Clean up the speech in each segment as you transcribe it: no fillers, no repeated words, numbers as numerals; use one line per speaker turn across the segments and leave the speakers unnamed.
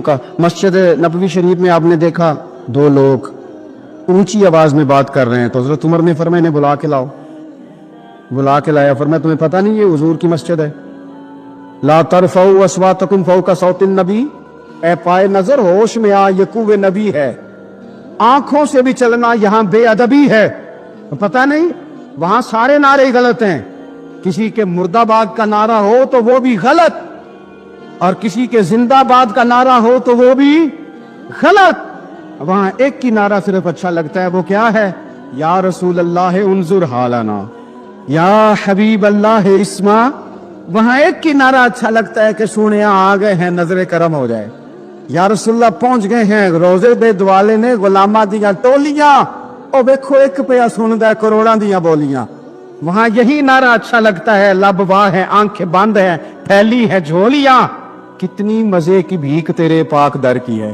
کا مسجد نبوی شریف میں آپ نے دیکھا دو لوگ اونچی آواز میں بات کر رہے ہیں تو حضرت عمر نے فرمایا انہیں بلا کے لاؤ. بلا کے لایا, فرمایا تمہیں پتہ نہیں یہ حضور کی مسجد ہے؟ لا ترفعوا اصواتکم فوق صوت النبی, اے پائے نظر ہوش میں آ, یہ کوہ نبی ہے, آنکھوں سے بھی چلنا یہاں بے ادبی ہے. پتہ نہیں وہاں سارے نعرے غلط ہیں, کسی کے مرد آباد کا نعرہ ہو تو وہ بھی غلط, اور کسی کے زندہ باد کا نعرہ ہو تو وہ بھی غلط. وہاں ایک کی نعرہ صرف اچھا لگتا ہے, وہ کیا ہے؟ یا رسول اللہ انظر حالنا, یا حبیب اللہ اسما. وہاں ایک کی نعرہ اچھا لگتا ہے کہ سونیا آ گئے ہیں, نظر کرم ہو جائے. یا رسول اللہ پہنچ گئے ہیں, روزے دے دوالے نے غلامہ دیاں ٹولیاں, او دیکھو ایک پہ سندا ہے کروڑاں دیاں بولیاں. وہاں یہی نعرہ اچھا لگتا ہے, لب واہ ہے, آنکھیں بند ہے, پھیلی ہے جھولیاں, کتنی مزے کی بھیک تیرے پاک در کی ہے.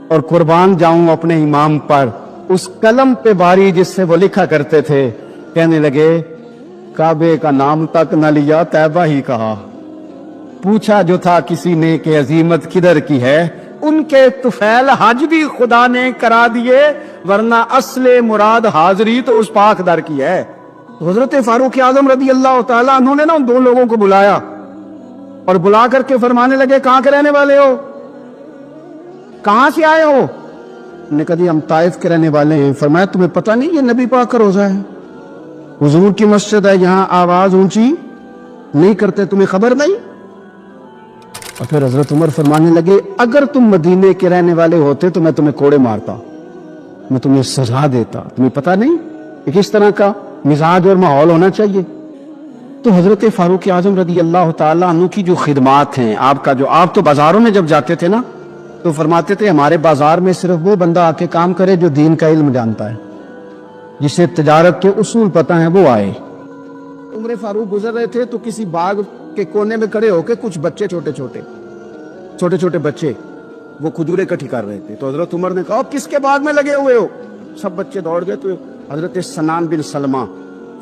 اور قربان جاؤں اپنے امام پر, اس قلم پہ باری جس سے وہ لکھا کرتے تھے. کہنے لگے کعبے کا نام تک نہ لیا, طیبہ ہی کہا. پوچھا جو تھا کسی نے کہ عظیمت کدھر کی ہے, ان کے طفیل حج بھی خدا نے کرا دیے, ورنہ اصل مراد حاضری تو اس پاک در کی ہے. حضرت فاروق اعظم رضی اللہ تعالیٰ انہوں نے نا ان دو لوگوں کو بلایا اور بلا کر کے فرمانے لگے کہاں کے رہنے والے ہو, کہاں سے آئے ہو؟ نے کہا جی ہم طائف کے رہنے والے ہیں. فرمایا تمہیں پتہ نہیں یہ نبی پاک کا روزہ ہے, حضور کی مسجد ہے, یہاں آواز اونچی نہیں کرتے, تمہیں خبر نہیں؟ اور پھر حضرت عمر فرمانے لگے اگر تم مدینے کے رہنے والے ہوتے تو میں تمہیں کوڑے مارتا, میں تمہیں سزا دیتا. تمہیں پتہ نہیں کہ کس طرح کا مزاج اور ماحول ہونا چاہیے. تو حضرت فاروق اعظم رضی اللہ تعالیٰ عنہ کی جو خدمات ہیں, آپ تو بازاروں میں جب جاتے تھے نا تو فرماتے تھے ہمارے بازار میں صرف وہ بندہ آ کے کام کرے جو دین کا علم جانتا ہے, جسے تجارت کے اصول پتہ ہیں, وہ آئے. عمر فاروق گزر رہے تھے تو کسی باغ کے کونے میں کھڑے ہو کے کچھ بچے چھوٹے چھوٹے بچے وہ کھجوریں اکٹھی کر رہے تھے. تو حضرت عمر نے کہا کس کے باغ میں لگے ہوئے ہو؟ سب بچے دوڑ گئے. تو حضرت سنان بن سلمہ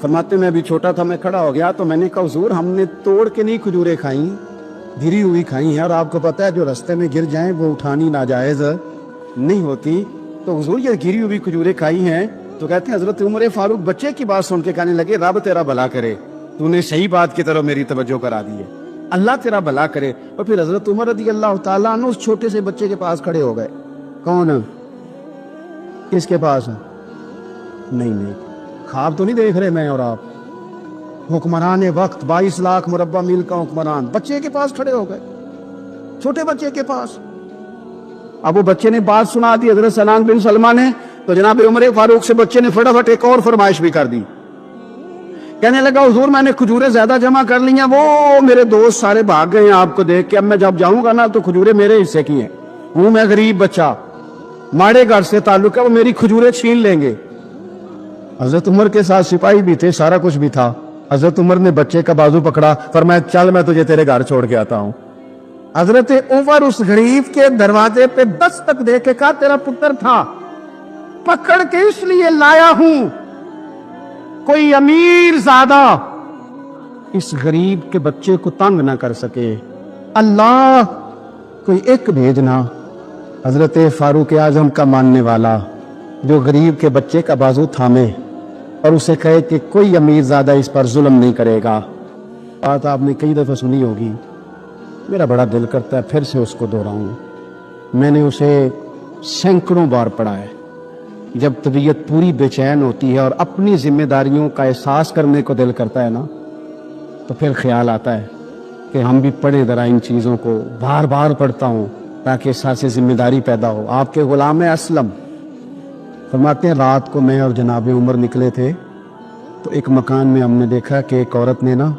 فرماتے میں ابھی چھوٹا تھا, میں کھڑا ہو گیا تو میں نے کہا حضور ہم نے توڑ کے نہیں کھجوریں کھائیں, گری ہوئی کھائی ہیں, اور آپ کو پتہ ہے جو رستے میں گر جائیں وہ اٹھانی ناجائز نہیں ہوتی. تو حضور یہ گری ہوئی کھجوریں کھائی ہیں. تو کہتے ہیں حضرت عمر فاروق بچے کی بات سن کے کہنے لگے رب تیرا بھلا کرے, تو نے صحیح بات کی طرف میری توجہ کرا دی ہے, اللہ تیرا بھلا کرے. اور پھر حضرت عمر رضی اللہ تعالیٰ عنہ اس چھوٹے سے بچے کے پاس کھڑے ہو گئے. کون؟ کس کے پاس؟ نہیں خواب تو نہیں دیکھ رہے میں اور آپ, حکمران وقت 22 لاکھ مربع میل کا حکمران بچے کے پاس کھڑے ہو گئے, چھوٹے بچے کے پاس. اب وہ بچے نے بات سنا دی حضرت سنان بن سلمہ نے, تو جناب عمر فاروق سے بچے نے فٹافٹ ایک اور فرمائش بھی کر دی. کہنے لگا حضور میں نے کھجوریں زیادہ جمع کر لی ہیں, وہ میرے دوست سارے بھاگ گئے ہیں آپ کو دیکھ کے, اب میں جب جاؤں گا نا تو کھجوریں میرے حصے کی ہیں, ہوں میں غریب بچہ, ماڑے گھر سے تعلق ہے, وہ میری کھجوریں چھین لیں گے. حضرت عمر کے ساتھ سپاہی بھی تھے, سارا کچھ بھی تھا. حضرت عمر نے بچے کا بازو پکڑا, فرمایا چل میں تجھے تیرے گھر چھوڑ کے آتا ہوں. حضرت عمر اس غریب کے دروازے پہ دستک دے کے کہا تیرا پتر تھا, پکڑ کے اس لیے لایا ہوں کوئی امیر زادہ اس غریب کے بچے کو تنگ نہ کر سکے, اللہ کوئی ایک بھیجنا حضرت فاروق اعظم کا ماننے والا جو غریب کے بچے کا بازو تھامے اور اسے کہے کہ کوئی امیر زادہ اس پر ظلم نہیں کرے گا. بات آپ نے کئی دفعہ سنی ہوگی, میرا بڑا دل کرتا ہے پھر سے اس کو دہراؤں. میں نے اسے سینکڑوں بار پڑھا ہے. جب طبیعت پوری بے چین ہوتی ہے اور اپنی ذمہ داریوں کا احساس کرنے کو دل کرتا ہے نا, تو پھر خیال آتا ہے کہ ہم بھی پڑھیں ذرا ان چیزوں کو. بار بار پڑھتا ہوں تاکہ احساس ذمہ داری پیدا ہو. آپ کے غلام اسلم فرماتے ہیں رات کو میں اور جناب عمر نکلے تھے تو ایک مکان میں ہم نے دیکھا کہ ایک عورت نے نا,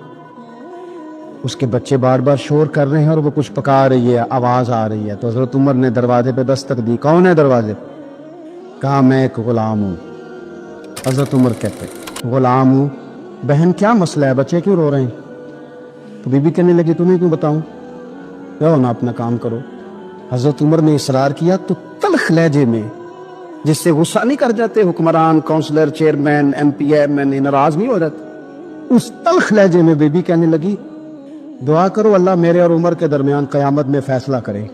اس کے بچے بار بار شور کر رہے ہیں اور وہ کچھ پکا رہی ہے, آواز آ رہی ہے. تو حضرت عمر نے دروازے پہ دستک دی, کون ہے دروازے؟ کہا میں ایک غلام ہوں. حضرت عمر کہتے غلام ہوں, بہن کیا مسئلہ ہے, بچے کیوں رو رہے ہیں؟ تو بی بی کہنے لگی تمہیں کیوں بتاؤں, جاؤ نا اپنا کام کرو. حضرت عمر نے اصرار کیا تو تلخ لہجے میں, جس سے غصہ نہیں کر جاتے حکمران, councillor, chairman, M P, M N A ناراض نہیں ہو جاتے, اس تلخ لہجے میں بی بی کہنے لگی دعا کرو اللہ میرے اور عمر کے درمیان قیامت میں فیصلہ کرے.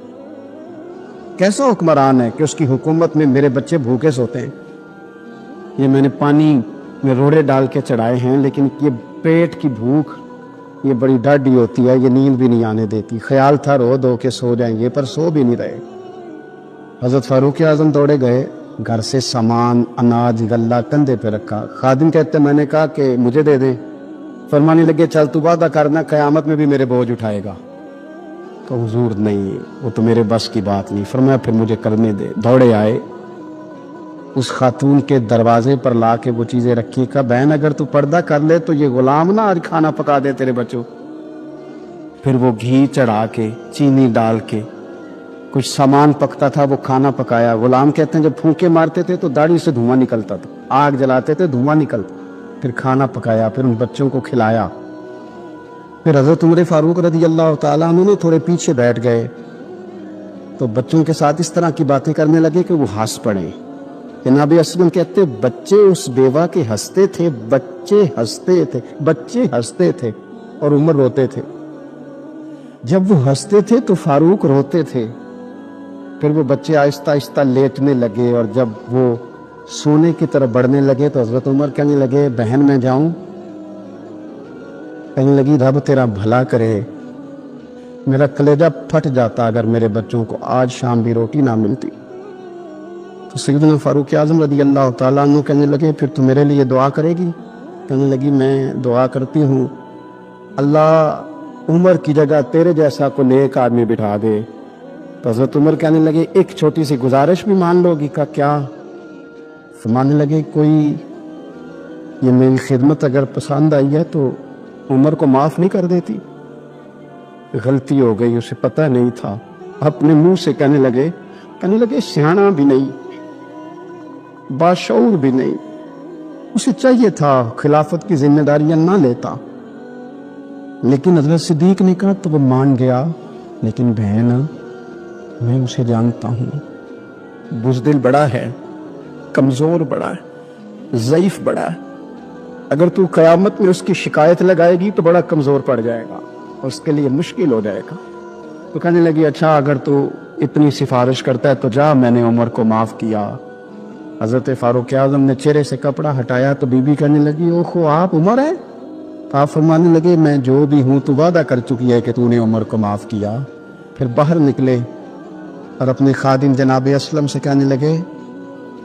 कैसा हुक्मरान है कि उसकी हुकूमत में मेरे बच्चे भूखे सोते हैं। ये मैंने पानी में रोड़े डाल के चढ़ाए हैं, लेकिन ये पेट की भूख ये बड़ी डाढ़ी होती है, ये नींद भी नहीं आने देती। ख्याल था रो धो के सो जाएंगे, पर सो भी नहीं रहे। हजरत फारूक आजम दौड़े गए, घर से सामान अनाज गल्ला कंधे पे रखा। खादिम कहते मैंने कहा कि मुझे दे दें। फरमाने लगे चल तू वादा करना कयामत में भी मेरे बोझ उठाएगा। तो हुजूर नहीं, वो तो मेरे बस की बात नहीं। फरमाया फिर मुझे करने दे। दौड़े आए, उस खातून के दरवाजे पर ला के वो चीजें रखी। कहा बहन अगर तू पर्दा कर ले तो ये गुलाम ना आज खाना पका दे तेरे बच्चों। फिर वो घी चढ़ा के चीनी डाल के कुछ सामान पकता था, वो खाना पकाया। गुलाम कहते हैं जब फूंके मारते थे तो दाढ़ी से धुआं निकलता था, आग जलाते थे धुआं निकलता। फिर खाना पकाया, फिर उन बच्चों को खिलाया। फिर हजरत उमर फारूक रज़ी अल्लाह ताला अन्हु थोड़े पीछे बैठ गए तो बच्चों के साथ इस तरह की बातें करने लगे कि वो हंस पड़े। जनाब असलम कहते बच्चे उस बेवा के हंसते थे, बच्चे हंसते थे और उमर रोते थे। जब वो हंसते थे तो फारूक रोते थे। फिर वो बच्चे आहिस्ता आहिस्ता लेटने लगे और जब वो सोने की तरफ बढ़ने लगे तो हजरत उमर कहने लगे बहन मैं जाऊं? कहने लगी रब तेरा भला करे, मेरा कलेजा फट जाता अगर मेरे बच्चों को आज शाम भी रोटी ना मिलती। तो सैयदना फारूक आज़म रज़ी अल्लाह ताला अन्हु कहने लगे फिर तू मेरे लिए दुआ करेगी? कहने लगी मैं दुआ करती हूँ, अल्लाह उमर की जगह तेरे जैसा को नेक आदमी बिठा दे। तो हज़रत उमर कहने लगे एक छोटी सी गुजारिश भी मान लोगी? का क्या? फरमाने लगे कोई ये मेरी खिदमत अगर पसंद आई है तो उमर को माफ़ नहीं कर देती? गलती हो गई, उसे पता नहीं था। अपने मुंह से कहने लगे सियाना भी नहीं, बाशऊर भी नहीं, उसे चाहिए था खिलाफत की जिम्मेदारियां ना लेता। लेकिन हजरत सिद्दीक ने कहा तो वो मान गया, लेकिन बहन मैं उसे जानता हूँ, बुज़दिल बड़ा है, कमज़ोर बड़ा है, ज़ईफ़ बड़ा है। अगर तू क़यामत में उसकी शिकायत लगाएगी तो बड़ा कमज़ोर पड़ जाएगा और उसके लिए मुश्किल हो जाएगा। तो कहने लगी अच्छा अगर तू इतनी सिफारिश करता है तो जा, मैंने उमर को माफ़ किया। हज़रत फारूक आज़म ने चेहरे से कपड़ा हटाया तो बीबी कहने लगी ओहो आप उमर है? आप फरमाने लगे मैं जो भी हूँ तू वादा कर चुकी है कि तूने उमर को माफ़ किया। फिर बाहर निकले और अपने खादिम जनाब असलम से कहने लगे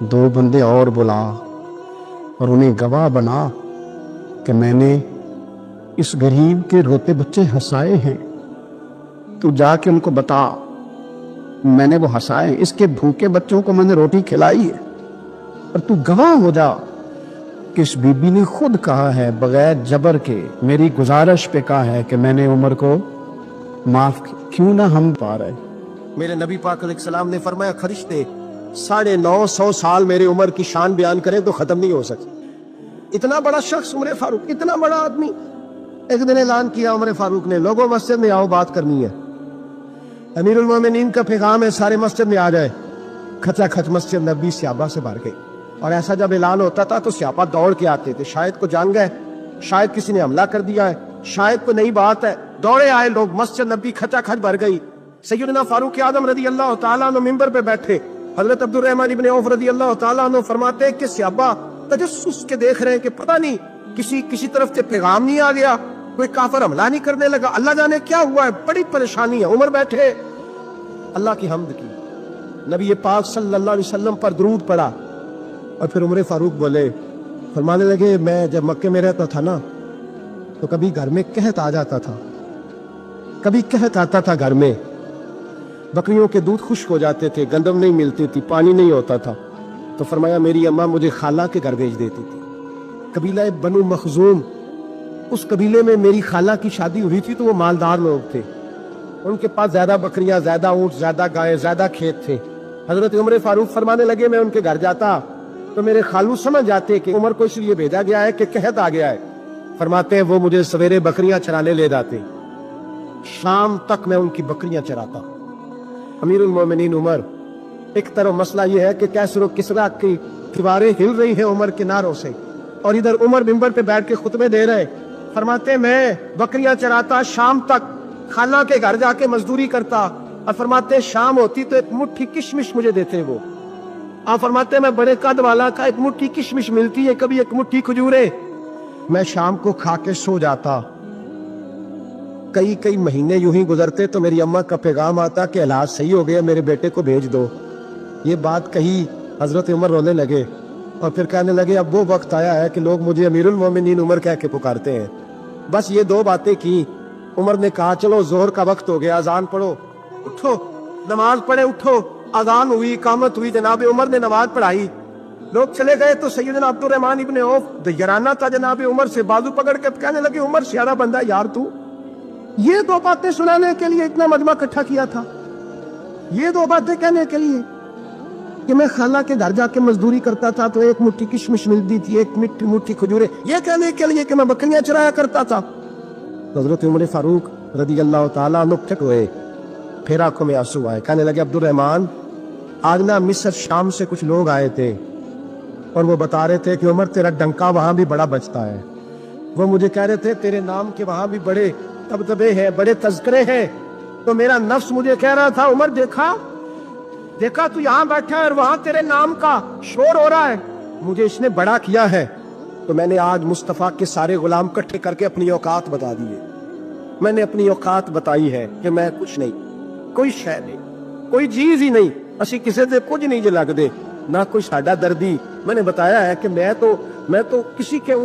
2 बंदे और बुला और उन्हें गवाह बना कि मैंने इस गरीब के रोते बच्चे हंसाए हैं। तू जाके उनको बता मैंने वो हंसाए, इसके भूखे बच्चों को मैंने रोटी खिलाई है। और तू गवाह हो जा कि इस बीबी ने खुद कहा है बगैर जबर के, मेरी गुजारिश पे कहा है कि मैंने उमर को माफ क्यों ना हम पा रहे। मेरे नबी पाक अलैहिस्सलाम ने फरमाया फरिश्ते 950 साल मेरे उमर की शान बयान करें तो खत्म नहीं हो सकती। इतना बड़ा शख्स उमर फारूक, इतना बड़ा आदमी। एक दिन ऐलान किया उमर फारूक ने, लोगों मस्जिद में आओ बात करनी है। अमीरुल मोमिनीन का पैगाम है सारे मस्जिद में आ जाए। खचाखच मस्जिद नबी स्याबा से भर गई और ऐसा जब ऐलान होता था तो स्याबा दौड़ के आते थे, शायद को जान गए, शायद किसी ने हमला कर दिया है, शायद कोई नई बात है। दौड़े आए लोग, मस्जिद नबी खचाखच भर गई। सैयदना फारूक आज़म रज़ी अल्लाह ताला अन्हु मिंबर पे बैठे। हजरत अब्दुर रहमान इब्न औफ रज़ी अल्लाह ताला अन्हु फरमाते हैं कि स्याबा तजस्सुस के देख रहे हैं कि पता नहीं किसी तरफ से पैगाम नहीं आ गया, कोई काफिर हमला नहीं करने लगा, अल्लाह जाने क्या हुआ है, बड़ी परेशानी है। उमर बैठे, अल्लाह की हम्द की, नबी पाक सल्लल्लाहु अलैहि वसल्लम पर दरूद पड़ा और फिर उमर फारूक बोले, फरमाने लगे मैं जब मक्के में रहता था ना तो कभी घर में कहत आ जाता था, कभी कहत आता था घर में, बकरियों के दूध खुश्क हो जाते थे, गंदम नहीं मिलती थी, पानी नहीं होता था। तो फरमाया मेरी अम्मा मुझे खाला के घर भेज देती थी। कबीला बनु मखजूम, उस कबीले में मेरी खाला की शादी हुई थी तो वो मालदार लोग थे, उनके पास ज्यादा बकरियां, ज्यादा ऊंट, ज्यादा गाय, ज्यादा खेत थे। हजरत उमर फारूक फरमाने लगे मैं उनके घर जाता तो मेरे खालू समझ जाते कि उमर को इसलिए भेजा गया है कि कहत आ गया है। फरमाते हैं वो मुझे सवेरे बकरियां चराने ले जाते, शाम तक मैं उनकी बकरियां चराता। अमीरुल मोमिनीन उमर, एक तरफ मसला यह है कि कैसर किसरा की दीवारें हिल रही हैं उमर के नारों से, और इधर उमर मिंबर पे बैठ के खुतबे दे रहे। फरमाते मैं बकरियां चराता, शाम तक खाला के घर जाके मजदूरी करता,
और फरमाते हैं शाम होती तो एक मुट्ठी किशमिश मुझे देते वो। आप फरमाते हैं मैं बड़े कद वाला का, एक मुट्ठी किशमिश मिलती है, कभी एक मुट्ठी खजूरें, मैं शाम को खा के सो जाता। कई कई महीने यूं ही गुजरते तो मेरी अम्मा का पैगाम आता कि इलाज सही हो गया, मेरे बेटे को भेज दो। ये बात कही, हजरत उमर रोने लगे और फिर कहने लगे अब वो वक्त आया है कि लोग मुझे अमीरुल मोमिनीन उमर कह के पुकारते हैं। बस ये दो बातें की। उमर ने कहा चलो जोहर का वक्त हो गया, अजान पढ़ो, उठो नमाज पढ़े, उठो। अजान हुई, इकामत हुई, जनाब उमर ने नमाज पढ़ाई, लोग चले गए तो सैयदना अब्दुर्रहमान इब्ने औफ दयराना था जनाब उमर से, बाजू पकड़ के कहने लगे उमर सियारा बंदा यार तू, ये दो बातें सुनाने के लिए इतना मजमा इकट्ठा किया था, ये दो बातें कहने के लिए कि मैं खाला के घर जाके मजदूरी करता था तो एक मुट्ठी किशमिश मिलती थी, एक मुट्ठी खजूरें, ये कहने के लिए कि मैं बकरियां चराया करता था। तो हजरत उमर फारूक रदी अल्लाह ताला अन्हु ठक हुए, फिर आंखों में आंसू आए, कहने लगे अब्दुर्रहमान आज ना मिस्र शाम से कुछ लोग आए थे और वो बता रहे थे कि उमर तेरा डंका वहां भी बड़ा बजता है। वो मुझे कह रहे थे तेरे नाम के वहां भी बड़े तबदबे हैं, बड़े तज़किरे हैं। तो मेरा नफ्स मुझे कह रहा था उमर देखा देखा तू यहाँ बैठा है और वहां तेरे नाम का शोर हो रहा है, मुझे इसने बड़ा किया है। तो मैंने आज मुस्तफ़ा के सारे गुलाम इकट्ठे करके अपनी औकात बता दी है। मैंने अपनी औकात बताई है कि मैं कुछ नहीं, कोई शय नहीं, कोई चीज ही नहीं, असी किसी से कुछ नहीं जे लगदे, ना कोई साडा दर्दी। मैंने बताया है कि मैं तो किसी के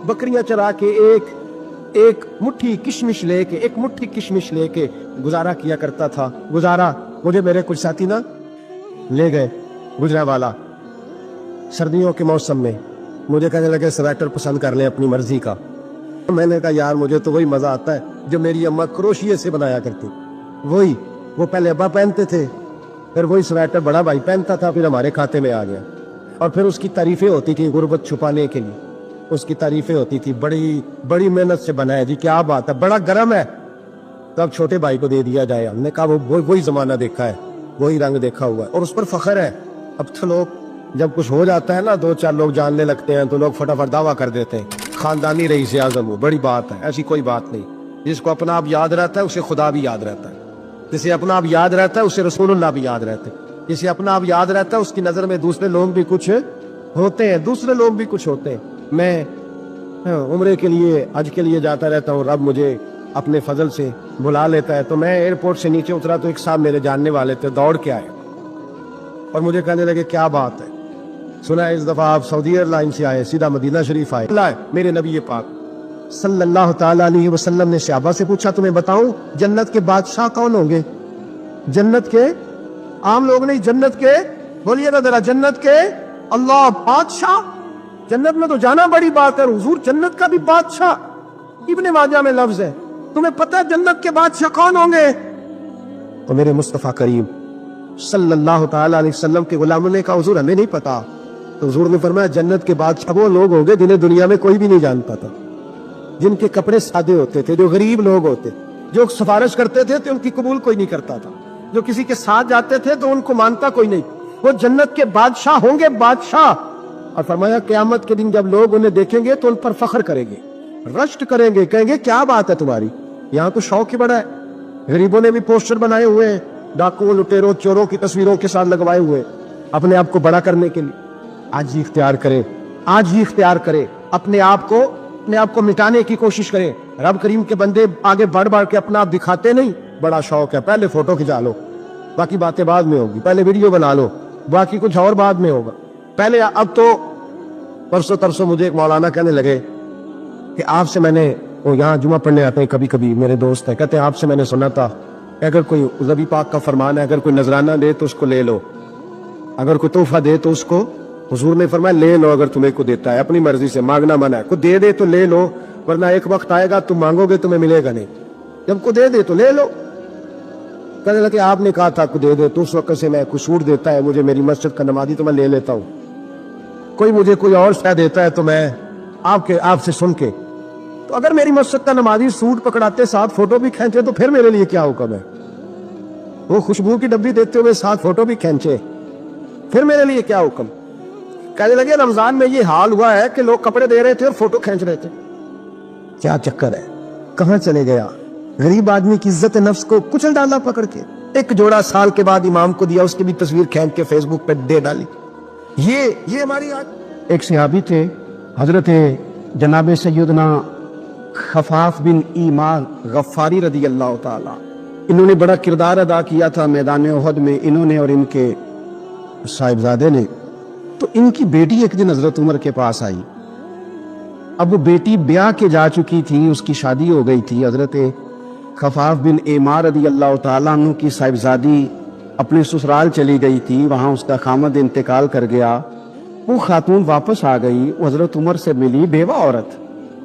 बकरियां चरा के एक मुट्ठी किशमिश लेके गुजारा किया करता था। गुजारा मुझे मेरे कुछ साथी ना ले गए गुजरावाला सर्दियों के मौसम में, मुझे कहने लगे स्वेटर पसंद कर ले अपनी मर्जी का। मैंने कहा यार मुझे तो वही मजा आता है जो मेरी अम्मा क्रोशिये से बनाया करती, वही वो पहले अब्बा पहनते थे, फिर वही स्वेटर बड़ा भाई पहनता था, फिर हमारे खाते में आ गया। और फिर उसकी तारीफें होती थी गुर्बत छुपाने के लिए, उसकी तारीफें होती थी बड़ी बड़ी मेहनत से बनाया जी, क्या बात है, बड़ा गर्म है, तो अब छोटे भाई को दे दिया जाए। हमने कहा वही जमाना देखा है, वही रंग देखा हुआ है और उस पर फख्र है। अब तो लोग जब कुछ हो जाता है ना, दो चार लोग जानने लगते हैं तो लोग फटाफट दावा कर देते हैं खानदानी रईस आज़म हो, बड़ी बात है। ऐसी कोई बात नहीं, जिसको अपना आप याद रहता है उसे खुदा भी याद रहता है, जिसे अपना आप याद रहता है उसे रसूलुल्लाह भी याद रहते हैं, जिसे अपना आप याद रहता है उसकी नजर में दूसरे लोग भी कुछ होते हैं, मैं उम्रे के लिए हज के लिए जाता रहता हूँ, रब मुझे अपने फजल से बुला लेता है। तो मैं एयरपोर्ट से नीचे उतरा तो एक साहब मेरे जानने वाले थे, दौड़ के आए और मुझे कहने लगे क्या बात है, सुना है इस दफा आप सऊदी एयरलाइन से आए, सीधा मदीना शरीफ आए। मेरे नबी पाक सल्लल्लाहु ताला अलैहि वसल्लम ने सहाबा से पूछा तुम्हें बताऊं जन्नत के बादशाह कौन होंगे? जन्नत के आम लोग नहीं, जन्नत के बोलिए ना जरा, जन्नत के अल्लाह बादशाह, जन्नत में तो जाना बड़ी बात है, हुजूर जन्नत का भी बादशाह इब्ने माजा में लफ्ज है, तुम्हें पता है जन्नत के बादशाह कौन होंगे? तो मेरे मुस्तफा करीम सल्लल्लाहु ताला अलैहि वसल्लम के गुलामों ने कहा हुजूर हमें नहीं पता। तो हुजूर ने फरमाया जन्नत के बादशाह वो लोग होंगे जिन्हें दुनिया में कोई भी नहीं जानता था, जिनके कपड़े सादे होते थे, जो गरीब लोग होते, जो सिफारिश करते थे तो उनकी कबूल कोई नहीं करता था, जो किसी के साथ जाते थे तो उनको मानता कोई नहीं, वो जन्नत के बादशाह होंगे, बादशाह। और फरमाया क़यामत के दिन जब लोग उन्हें देखेंगे तो उन पर फख्र करेंगे, रश्क करेंगे, कहेंगे क्या बात है तुम्हारी, यहाँ तो शौक ही बड़ा है। गरीबों ने भी पोस्टर बनाए हुए हैं, डाकुओं लुटेरों चोरों की तस्वीरों के साथ लगवाए हुए, अपने आप को बड़ा करने के लिए। आज ही इख्तियार करें, आज ही इख्तियार करें, अपने आप को मिटाने की कोशिश करें। रब करीम के बंदे आगे बढ़ बढ़ के अपना आप दिखाते नहीं, बड़ा शौक है, पहले फोटो खिंचा लो, बाकी बातें बाद में होगी, पहले वीडियो बना लो, बाकी कुछ और बाद में होगा। पहले अब तो परसों तरसों मुझे एक मौलाना कहने लगे कि आपसे मैंने, वो यहाँ जुमा पढ़ने आते हैं कभी कभी, मेरे दोस्त है, कहते हैं आपसे मैंने सुना था अगर कोई नबी पाक का फरमान है, अगर कोई नजराना दे तो उसको ले लो, अगर कोई तोहफा दे तो उसको, हुजूर ने फरमाया ले लो, अगर तुम्हें को देता है अपनी मर्जी से, मांगना मना है, को दे दे तो ले लो, वरना एक वक्त आएगा तुम मांगोगे तुम्हें मिलेगा नहीं, जब को दे दे तो ले लो। कहने लगे आपने कहा था को दे दे, तो उस वक्त से मैं कुछ छूट देता है मुझे मेरी मस्जिद का नमाजी तो मैं ले लेता हूँ, कोई मुझे कोई और शय देता है तो मैं आपसे सुन के, तो अगर मेरी मस्जिद का नमाजी सूट पकड़ाते साथ फोटो भी खींचे तो फिर मेरे लिए क्या हुक्म है? वो खुशबू की डब्बी देते हुए साथ फोटो भी खींचे, फिर मेरे लिए क्या हुक्म? कहने लगे रमजान में ये हाल हुआ है कि लोग कपड़े दे रहे थे और फोटो खींच रहे थे, क्या चक्कर है, कहां चले गया? गरीब आदमी की इज्जत नफ्स को कुचल डाला पकड़ के। ایک جوڑا سال کے بعد امام کو دیا, اس کی بھی تصویر کھینچ کے فیس بک پہ دے ڈالی. یہ ہماری آج.
ایک صحابی تھے حضرت جناب سیدنا خفاف بن ایمان غفاری رضی اللہ تعالی. انہوں نے بڑا کردار ادا کیا تھا میدان احد میں, انہوں نے اور ان کے صاحبزادے نے. تو ان کی بیٹی ایک دن حضرت عمر کے پاس آئی. اب وہ بیٹی بیاہ کے جا چکی تھی, اس کی شادی ہو گئی تھی. حضرت خفاف بن ایمان رضی اللہ تعالیٰ عنہ کی صاحبزادی اپنے سسرال چلی گئی تھی, وہاں اس کا خامد انتقال کر گیا. وہ خاتون واپس آ گئی, وہ حضرت عمر سے ملی, بیوہ عورت.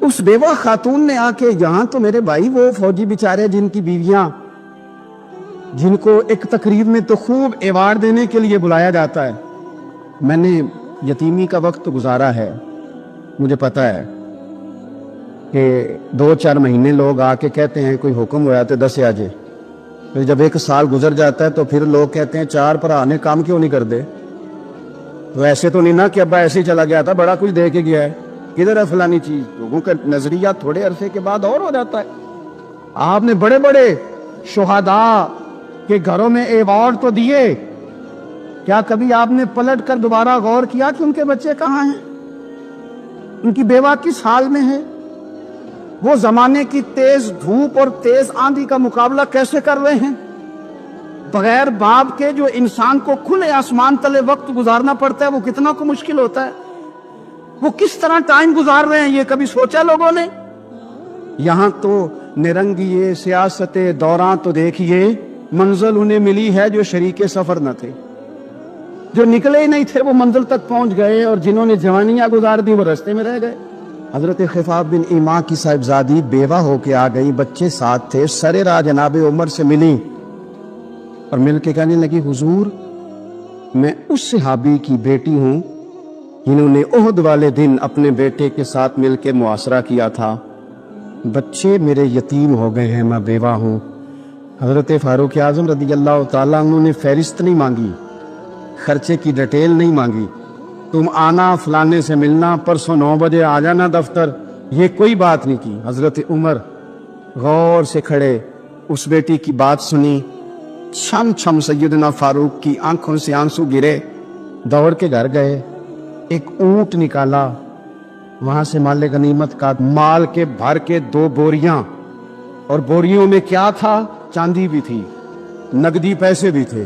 اس بیوہ خاتون نے آ کے, یہاں تو میرے بھائی وہ فوجی بیچارے جن کی بیویاں, جن کو ایک تقریب میں تو خوب ایوارڈ دینے کے لیے بلایا جاتا ہے. میں نے یتیمی کا وقت گزارا ہے, مجھے پتہ ہے کہ 2-4 مہینے لوگ آ کے کہتے ہیں کوئی حکم ہوا تو 10 آجے. پھر جب 1 سال گزر جاتا ہے تو پھر لوگ کہتے ہیں 4 بھرا نے کام کیوں نہیں کر دے. تو ایسے تو نہیں نا کہ ابا ایسے ہی چلا گیا تھا, بڑا کچھ دے کے گیا ہے, کدھر ہے فلانی چیز. لوگوں کا نظریہ تھوڑے عرصے کے بعد اور ہو جاتا ہے. آپ نے بڑے بڑے شہداء کے گھروں میں ایوارڈ تو دیے, کیا کبھی آپ نے پلٹ کر دوبارہ غور کیا کہ ان کے بچے کہاں ہیں, ان کی بیوہ کس حال میں ہے, وہ زمانے کی تیز دھوپ اور تیز آندھی کا مقابلہ کیسے کر رہے ہیں. بغیر باپ کے جو انسان کو کھلے آسمان تلے وقت گزارنا پڑتا ہے وہ کتنا کو مشکل ہوتا ہے. وہ کس طرح ٹائم گزار رہے ہیں, یہ کبھی سوچا لوگوں نے. یہاں تو نرنگیے سیاست دوران تو دیکھیے منزل انہیں ملی ہے جو شریک سفر نہ تھے, جو نکلے ہی نہیں تھے وہ منزل تک پہنچ گئے, اور جنہوں نے جوانیاں گزار دی وہ رستے میں رہ گئے. حضرت خفاف بن ایمان کی صاحبزادی بیوہ ہو کے آ گئی, بچے ساتھ تھے. سر راہ جناب عمر سے ملی اور مل کے کہنے لگی, حضور میں اس صحابی کی بیٹی ہوں جنہوں نے احد والے دن اپنے بیٹے کے ساتھ مل کے معاشرہ کیا تھا. بچے میرے یتیم ہو گئے ہیں, میں بیوہ ہوں. حضرت فاروق اعظم رضی اللہ تعالیٰ عنہ نے فہرست نہیں مانگی, خرچے کی ڈیٹیل نہیں مانگی, تم آنا فلانے سے ملنا, پرسوں 9 بجے آ جانا دفتر, یہ کوئی بات نہیں کی. حضرت عمر غور سے کھڑے, اس بیٹی کی بات سنی, چھم چھم سیدنا فاروق کی آنکھوں سے آنسو گرے, دوڑ کے گھر گئے, ایک اونٹ نکالا, وہاں سے مال غنیمت کا مال کے بھر کے 2 بوریاں, اور بوریوں میں کیا تھا, چاندی بھی تھی, نقدی پیسے بھی تھے,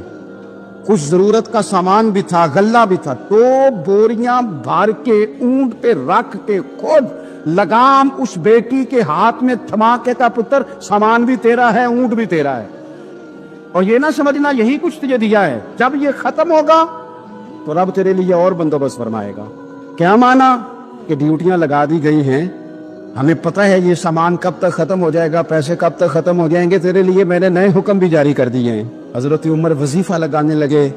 کچھ ضرورت کا سامان بھی تھا, غلہ بھی تھا. 2 بوریاں بھر کے اونٹ پہ رکھ کے خود لگام اس بیٹی کے ہاتھ میں تھما کے کہا, پتر سامان بھی تیرا ہے, اونٹ بھی تیرا ہے, اور یہ نہ سمجھنا یہی کچھ تجھے دیا ہے, جب یہ ختم ہوگا تو رب تیرے لیے اور بندوبست فرمائے گا. کیا مانا کہ ڈیوٹیاں لگا دی گئی ہیں, ہمیں پتہ ہے یہ سامان کب تک ختم ہو جائے گا, پیسے کب تک ختم ہو جائیں گے, تیرے لیے میں نے نئے حکم بھی جاری کر دیے ہیں. حضرت عمر وظیفہ لگانے لگے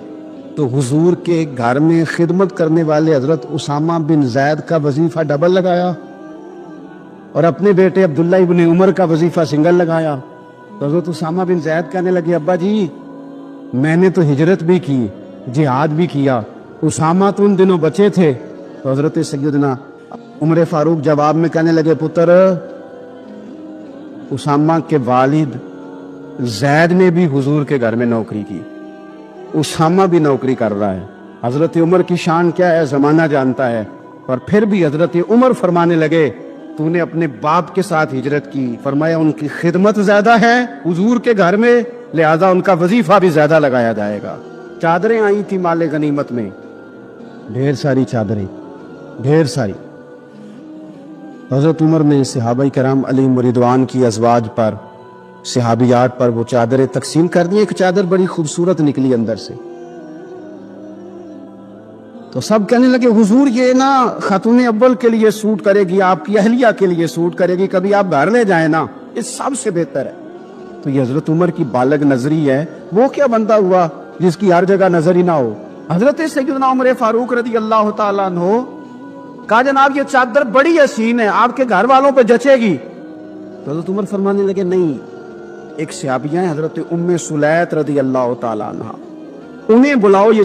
تو حضور کے گھر میں خدمت کرنے والے حضرت اسامہ بن زید کا وظیفہ ڈبل لگایا, اور اپنے بیٹے عبداللہ ابن عمر کا وظیفہ سنگل لگایا. تو حضرت اسامہ بن زید کہنے لگے, ابا جی میں نے تو ہجرت بھی کی, جہاد بھی کیا, اسامہ تو ان دنوں بچے تھے. تو حضرت سیدنا عمر فاروق جواب میں کہنے لگے, پتر اسامہ کے والد زید نے بھی حضور کے گھر میں نوکری کی, اسامہ بھی نوکری کر رہا ہے. حضرت عمر کی شان کیا ہے زمانہ جانتا ہے. اور پھر بھی حضرت عمر فرمانے لگے, تو نے اپنے باپ کے ساتھ ہجرت کی, فرمایا ان کی خدمت زیادہ ہے حضور کے گھر میں, لہذا ان کا وظیفہ بھی زیادہ لگایا جائے گا. چادریں آئی تھی مال غنیمت میں, ڈھیر ساری چادریں, ڈھیر ساری. حضرت عمر نے صحابہ کرام علیہم رضوان کی ازواج پر, صحابیات پر وہ چادریں تقسیم کر دی. ایک چادر بڑی خوبصورت نکلی اندر سے, تو سب کہنے لگے, حضور یہ نا خاتون اول کے لیے سوٹ کرے گی, آپ کی اہلیہ کے لیے سوٹ کرے گی, کبھی آپ گھر لے جائیں نا, یہ سب سے بہتر ہے. تو یہ حضرت عمر کی بالغ نظری ہے, وہ کیا بندہ ہوا جس کی ہر جگہ نظر ہی نہ ہو. حضرت سیدنا عمر فاروق رضی اللہ تعالیٰ عنہ کہا, جناب یہ چادر بڑی حسین ہے, آپ کے گھر والوں پہ جچے گی. تو حضرت عمر فرمانے لگے, نہیں, ایک صحابیہ ہیں حضرت ام سلیت رضی اللہ تعالیٰ عنہ, انہیں بلاؤ, یہ